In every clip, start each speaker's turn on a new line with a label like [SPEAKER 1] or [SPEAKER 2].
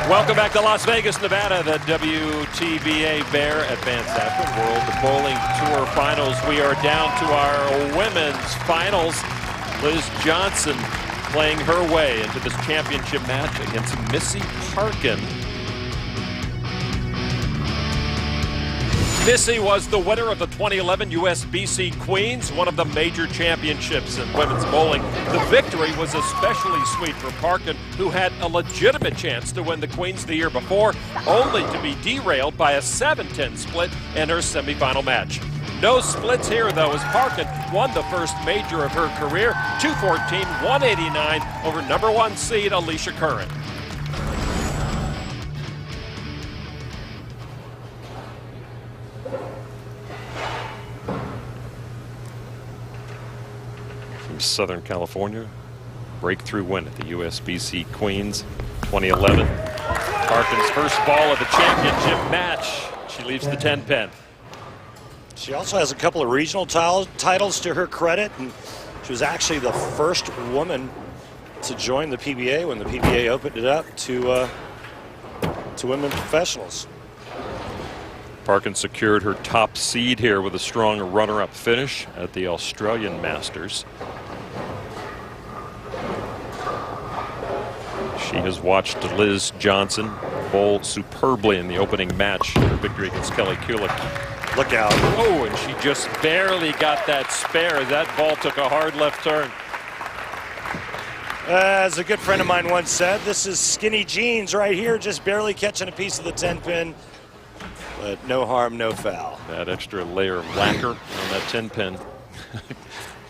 [SPEAKER 1] Welcome back to Las Vegas, Nevada, the WTBA Bear Advanced Aspirin World Bowling Tour Finals. We are down to our women's finals. Liz Johnson playing her way into this championship match against Missy Parkin. Missy was the winner of the 2011 USBC Queens, one of the major championships in women's bowling. The victory was especially sweet for Parkin, who had a legitimate chance to win the Queens the year before, only to be derailed by a 7-10 split in her semifinal match. No splits here, though, as Parkin won the first major of her career, 214-189 over number 1 seed Alicia Curran. From Southern California, breakthrough win at the USBC Queens 2011. Parkin's first ball of the championship match. She leaves the 10-pin.
[SPEAKER 2] She also has a couple of regional titles to her credit, and she was actually the first woman to join the PBA when the PBA opened it up to women professionals.
[SPEAKER 1] Parkin secured her top seed here with a strong runner-up finish at the Australian Masters. She has watched Liz Johnson bowl superbly in the opening match, her victory against Kelly Kulick.
[SPEAKER 2] Look out.
[SPEAKER 1] Oh, and she just barely got that spare. That ball took a hard left turn.
[SPEAKER 2] As a good friend of mine once said, this is skinny jeans right here, just barely catching a piece of the 10-pin. But no harm, no foul.
[SPEAKER 1] That extra layer of lacquer on that 10-pin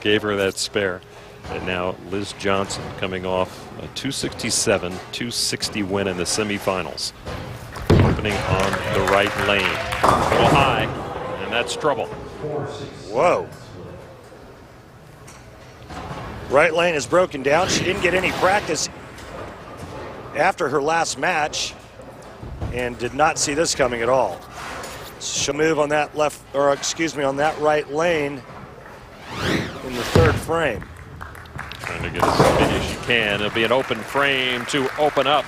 [SPEAKER 1] gave her that spare. And now Liz Johnson coming off a 267-260 win in the semifinals. Opening on the right lane. A little high, and that's trouble.
[SPEAKER 2] Whoa. Right lane is broken down. She didn't get any practice after her last match and did not see this coming at all. She'll move on that left, or excuse me, on that right lane in the third frame.
[SPEAKER 1] Trying to get as many as she can. It'll be an open frame to open up.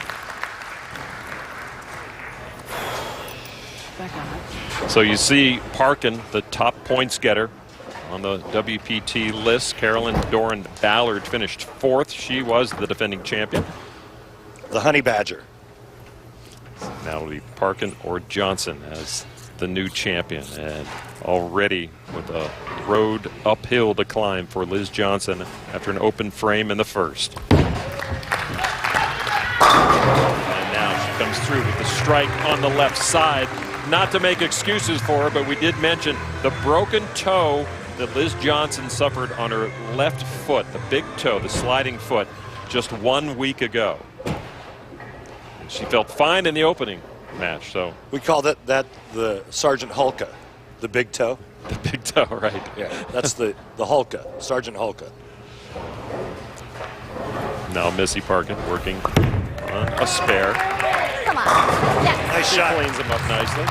[SPEAKER 1] So you see Parkin, the top points getter on the WPT list. Carolyn Doran Ballard finished 4th. She was the defending champion.
[SPEAKER 2] The Honey Badger.
[SPEAKER 1] Now it'll be Parkin or Johnson as the new champion, and already with a road uphill to climb for Liz Johnson after an open frame in the first. And now she comes through with the strike on the left side. Not to make excuses for her, but we did mention the broken toe that Liz Johnson suffered on her left foot, the big toe, the sliding foot, just 1 week ago. And she felt fine in the opening match. So
[SPEAKER 2] we call that the Sergeant Hulka, the big toe.
[SPEAKER 1] The big toe, right?
[SPEAKER 2] Yeah, that's the Hulka, Sergeant Hulka.
[SPEAKER 1] Now Missy Parkin working on a spare.
[SPEAKER 3] Come on. Yes.
[SPEAKER 2] Nice
[SPEAKER 1] She
[SPEAKER 2] shot.
[SPEAKER 1] cleans him up nicely.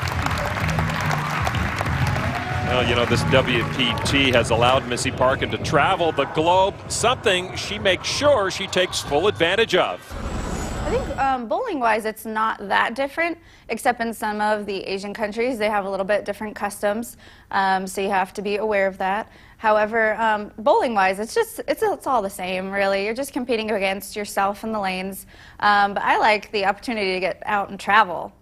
[SPEAKER 1] Well, you know, this WPT has allowed Missy Parkin to travel the globe, something she makes sure she takes full advantage of.
[SPEAKER 3] I think bowling-wise, it's not that different, except in some of the Asian countries, they have a little bit different customs, so you have to be aware of that. However, bowling-wise, it's all the same, really. You're just competing against yourself in the lanes. But I like the opportunity to get out and travel.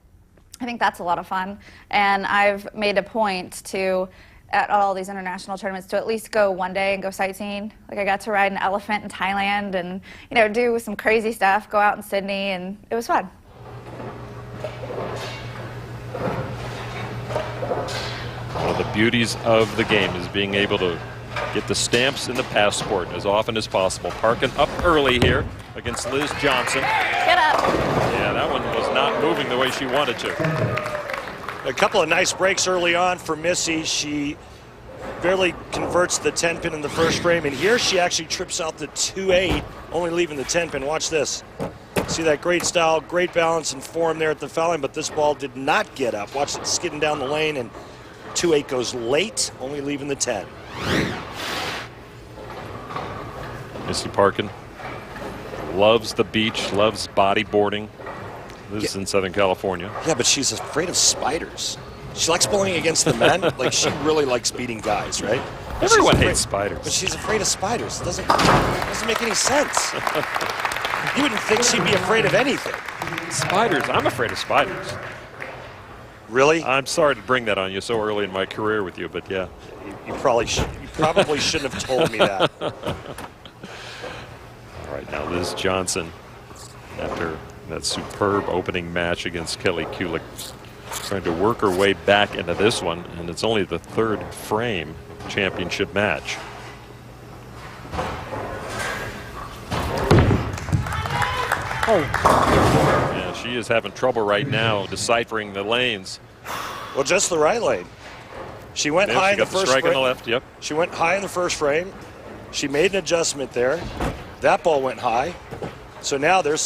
[SPEAKER 3] I think that's a lot of fun, and I've made a point to, at all these international tournaments, to at least go one day and go sightseeing. Like I got to ride an elephant in Thailand and, you know, do some crazy stuff, go out in Sydney, and it was fun.
[SPEAKER 1] One of the beauties of the game is being able to get the stamps in the passport as often as possible. Parkin up early here against Liz Johnson.
[SPEAKER 3] Get up.
[SPEAKER 1] Yeah, that one was not moving the way she wanted to.
[SPEAKER 2] A couple of nice breaks early on for Missy. She barely converts the 10-pin in the first frame, and here she actually trips out the 2-8, only leaving the 10-pin. Watch this. See that great style, great balance and form there at the foul line, but this ball did not get up. Watch it skidding down the lane, and 2-8 goes late, only leaving the 10.
[SPEAKER 1] Missy Parkin loves the beach, loves bodyboarding. This is in Southern California.
[SPEAKER 2] Yeah, but she's afraid of spiders. She likes bowling against the men. Like, she really likes beating guys, right?
[SPEAKER 1] Everyone hates spiders.
[SPEAKER 2] But she's afraid of spiders. It doesn't make any sense. You wouldn't think she'd be afraid of anything.
[SPEAKER 1] Spiders. I'm afraid of spiders.
[SPEAKER 2] Really?
[SPEAKER 1] I'm sorry to bring that on you so early in my career with you, but yeah.
[SPEAKER 2] You probably shouldn't have told me that.
[SPEAKER 1] All right, now Liz Johnson, after that superb opening match against Kelly Kulick, trying to work her way back into this one, and it's only the third frame championship match. Yeah, she is having trouble right now deciphering the lanes.
[SPEAKER 2] Well, just the right lane. She went high in the first
[SPEAKER 1] strike
[SPEAKER 2] frame.
[SPEAKER 1] on the left, yep.
[SPEAKER 2] She went high in the first frame. She made an adjustment there. That ball went high. So now there's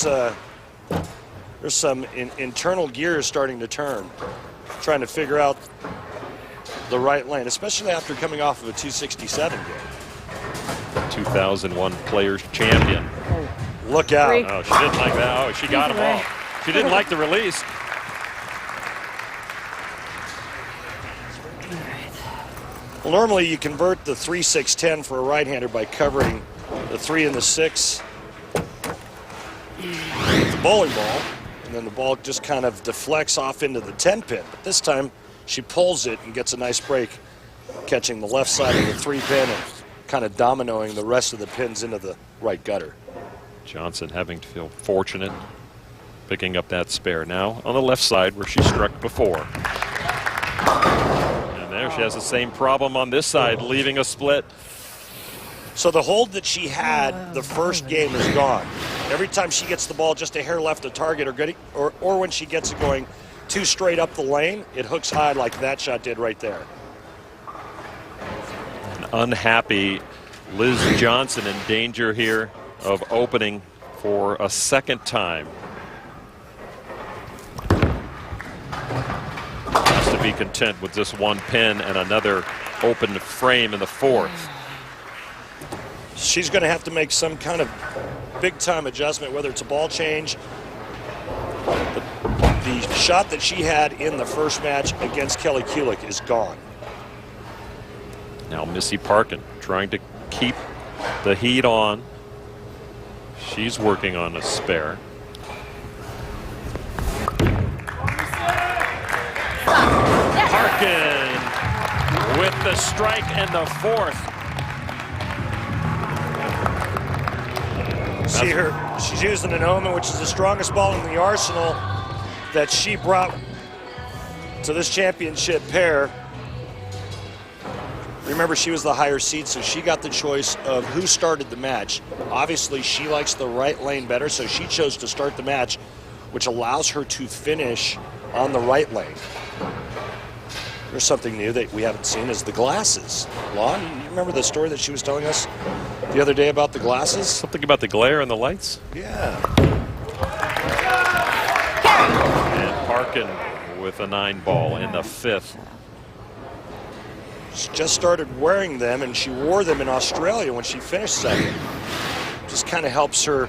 [SPEAKER 2] some internal gears starting to turn, trying to figure out the right lane, especially after coming off of a 267 game.
[SPEAKER 1] 2001 Players Champion.
[SPEAKER 2] Look out.
[SPEAKER 1] Oh, she didn't like that. Oh, she got him off. She didn't like the release.
[SPEAKER 2] Well, normally you convert the 3-6-10 for a right-hander by covering the 3 and the 6 with the bowling ball, and then the ball just kind of deflects off into the 10 pin. But this time she pulls it and gets a nice break, catching the left side of the 3 pin and kind of dominoing the rest of the pins into the right gutter.
[SPEAKER 1] Johnson having to feel fortunate picking up that spare now on the left side where she struck before. And there she has the same problem on this side, leaving a split.
[SPEAKER 2] So the hold that she had the first game is gone. Every time she gets the ball just a hair left of target or when she gets it going too straight up the lane, it hooks high like that shot did right there.
[SPEAKER 1] An unhappy Liz Johnson in danger here of opening for a second time. Has to be content with just one pin and another open frame in the fourth.
[SPEAKER 2] She's going to have to make some kind of big-time adjustment, whether it's a ball change. The shot that she had in the first match against Kelly Kulick is gone.
[SPEAKER 1] Now Missy Parkin trying to keep the heat on. She's working on a spare. Parkin with the strike and the fourth.
[SPEAKER 2] See her, she's using an Omen, which is the strongest ball in the arsenal that she brought to this championship pair. Remember, she was the higher seed, so she got the choice of who started the match. Obviously, she likes the right lane better, so she chose to start the match, which allows her to finish on the right lane. There's something new that we haven't seen is the glasses. Lon, you remember the story that she was telling us the other day about the glasses?
[SPEAKER 1] Something about the glare and the lights?
[SPEAKER 2] Yeah.
[SPEAKER 1] And Parkin with a 9-ball in the fifth.
[SPEAKER 2] She just started wearing them, and she wore them in Australia when she finished second. Just kind of helps her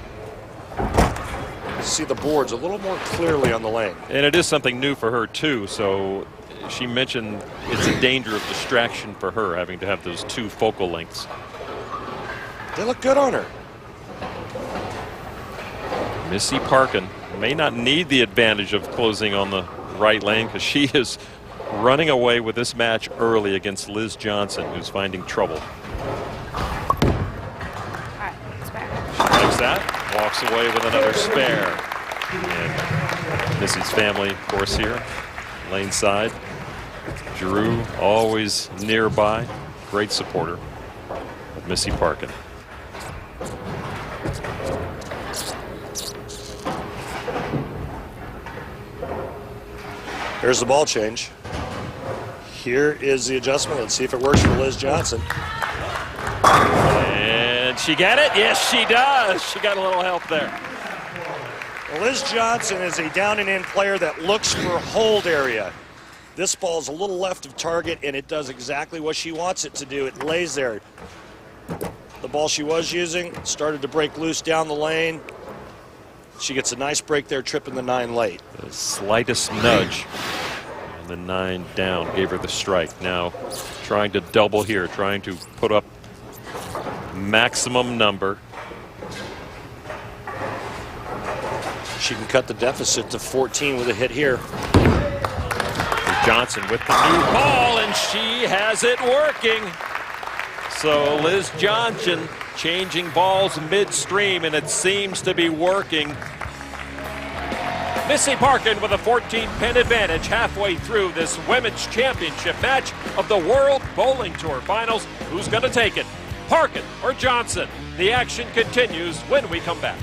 [SPEAKER 2] see the boards a little more clearly on the lane.
[SPEAKER 1] And it is something new for her, too, so she mentioned it's a danger of distraction for her, having to have those 2 focal lengths.
[SPEAKER 2] They look good on her.
[SPEAKER 1] Missy Parkin may not need the advantage of closing on the right lane because she is running away with this match early against Liz Johnson, who's finding trouble.
[SPEAKER 3] All right, spare.
[SPEAKER 1] She likes that, walks away with another spare. And Missy's family, of course, here, lane side. Drew, always nearby, great supporter of Missy Parkin.
[SPEAKER 2] Here's the ball change. Here is the adjustment. Let's see if it works for Liz Johnson.
[SPEAKER 1] And she got it? Yes, she does. She got a little help there.
[SPEAKER 2] Liz Johnson is a down and in player that looks for hold area. This ball is a little left of target, and it does exactly what she wants it to do. It lays there. The ball she was using started to break loose down the lane. She gets a nice break there, tripping the 9 late.
[SPEAKER 1] The slightest nudge. And the 9 down gave her the strike. Now trying to double here, trying to put up maximum number.
[SPEAKER 2] She can cut the deficit to 14 with a hit here.
[SPEAKER 1] Johnson with the new ball, and she has it working. So Liz Johnson changing balls midstream, and it seems to be working. Missy Parkin with a 14-pin advantage halfway through this women's championship match of the World Bowling Tour Finals. Who's going to take it? Parkin or Johnson? The action continues when we come back.